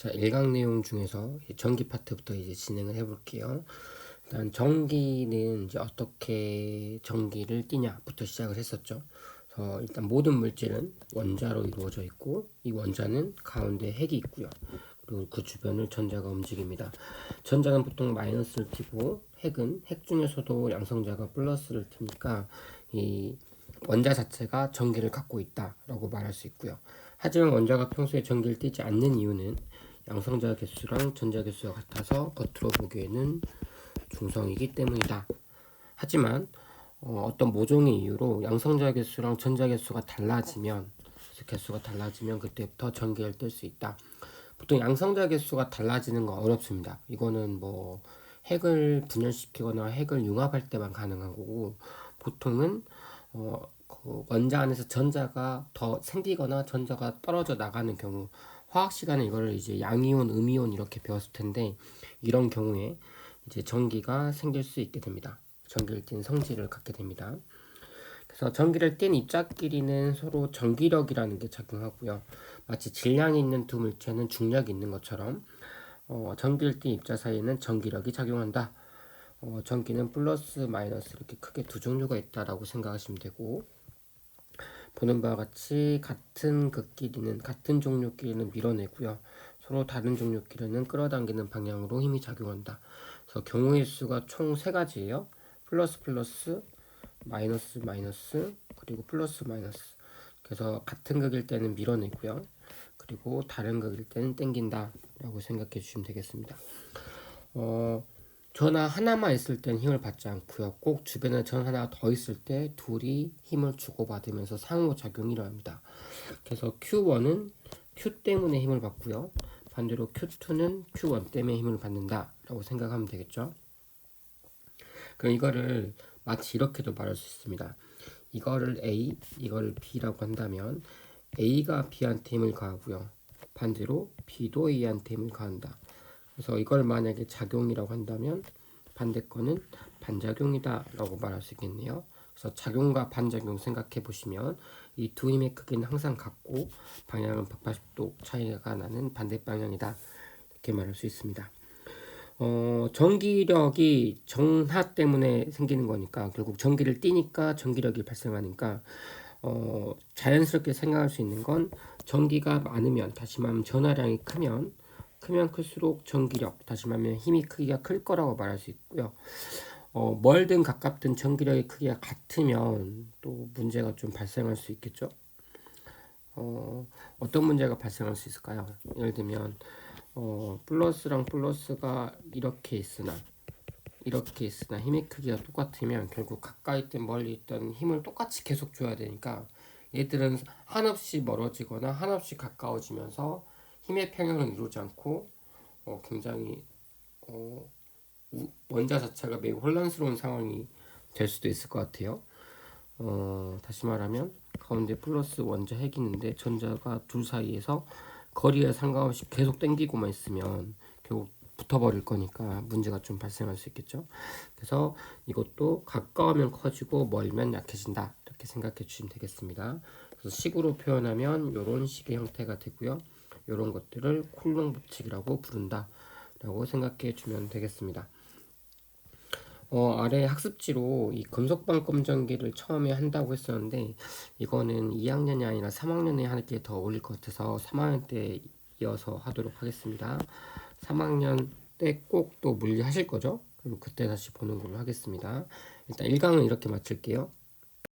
자, 1강 내용 중에서 전기 파트부터 이제 진행을 해볼게요. 일단 전기는 이제 어떻게 전기를 띠냐부터 시작을 했었죠. 그래서 일단 모든 물질은 원자로 이루어져 있고 이 원자는 가운데 핵이 있고요. 그리고 그 주변을 전자가 움직입니다. 전자는 보통 마이너스를 띠고 핵은 핵 중에서도 양성자가 플러스를 띠니까 이 원자 자체가 전기를 갖고 있다라고 말할 수 있고요. 하지만 원자가 평소에 전기를 띠지 않는 이유는 양성자 개수랑 전자 개수가 같아서 겉으로 보기에는 중성이기 때문이다. 하지만 어떤 모종의 이유로 양성자 개수랑 전자 개수가 달라지면 그때부터 전기를 뜰 수 있다. 보통 양성자 개수가 달라지는 건 어렵습니다. 이거는 뭐 핵을 분열시키거나 핵을 융합할 때만 가능한 거고, 보통은 그 원자 안에서 전자가 더 생기거나 전자가 떨어져 나가는 경우, 화학 시간에 이거를 이제 양이온, 음이온 이렇게 배웠을 텐데, 이런 경우에 이제 전기가 생길 수 있게 됩니다. 전기를 띤 성질을 갖게 됩니다. 그래서 전기를 띤 입자끼리는 서로 전기력이라는 게 작용하고요. 마치 질량이 있는 두 물체는 중력이 있는 것처럼 전기를 띤 입자 사이에는 전기력이 작용한다. 전기는 플러스 마이너스 이렇게 크게 두 종류가 있다라고 생각하시면 되고, 보는 바와 같이 같은 극끼리는 같은 종류끼리는 밀어내고요. 서로 다른 종류끼리는 끌어당기는 방향으로 힘이 작용한다. 그래서 경우의 수가 총 세 가지예요. 플러스 플러스, 마이너스 마이너스, 그리고 플러스 마이너스. 그래서 같은 극일 때는 밀어내고요. 그리고 다른 극일 때는 당긴다라고 생각해 주시면 되겠습니다. 전화 하나만 있을 땐 힘을 받지 않고요. 꼭 주변에 전 하나가 더 있을 때 둘이 힘을 주고받으면서 상호작용이 일어납니다. 그래서 Q1은 Q 때문에 힘을 받고요. 반대로 Q2는 Q1 때문에 힘을 받는다라고 생각하면 되겠죠. 그럼 이거를 마치 이렇게도 말할 수 있습니다. 이거를 A, 이거를 B라고 한다면 A가 B한테 힘을 가하고요. 반대로 B도 A한테 힘을 가한다. 그래서 이걸 만약에 작용이라고 한다면 반대 거는 반작용이다 라고 말할 수 있겠네요. 그래서 작용과 반작용 생각해 보시면 이 두 힘의 크기는 항상 같고 방향은 180도 차이가 나는 반대 방향이다 이렇게 말할 수 있습니다. 전기력이 정하 때문에 생기는 거니까 결국 전기를 띠니까 전기력이 발생하니까 자연스럽게 생각할 수 있는 건 전기가 많으면, 다시 말하면 전하량이 크면 클수록 전기력, 다시 말하면 힘이 크기가 클 거라고 말할 수 있고요. 멀든 가깝든 전기력의 크기가 같으면 또 문제가 좀 발생할 수 있겠죠. 어떤 문제가 발생할 수 있을까요? 예를 들면 플러스랑 플러스가 이렇게 있으나 힘의 크기가 똑같으면 결국 가까이 있든 멀리 있든 힘을 똑같이 계속 줘야 되니까 얘들은 한없이 멀어지거나 한없이 가까워지면서 힘의 평형을 이루지 않고 굉장히 원자 자체가 매우 혼란스러운 상황이 될 수도 있을 것 같아요. 다시 말하면 가운데 플러스 원자 핵이 있는데 전자가 둘 사이에서 거리에 상관없이 계속 당기고만 있으면 결국 붙어버릴 거니까 문제가 좀 발생할 수 있겠죠. 그래서 이것도 가까우면 커지고 멀면 약해진다 이렇게 생각해 주시면 되겠습니다. 그래서 식으로 표현하면 이런 식의 형태가 되고요. 이런 것들을 콜롱 법칙이라고 부른다 라고 생각해 주면 되겠습니다. 아래 학습지로 이 금속방 검정기를 처음에 한다고 했었는데 이거는 2학년이 아니라 3학년에 하는 게 더 어울릴 것 같아서 3학년 때 이어서 하도록 하겠습니다. 3학년 때 꼭 또 물리 하실 거죠? 그럼 그때 다시 보는 걸로 하겠습니다. 일단 1강은 이렇게 마칠게요.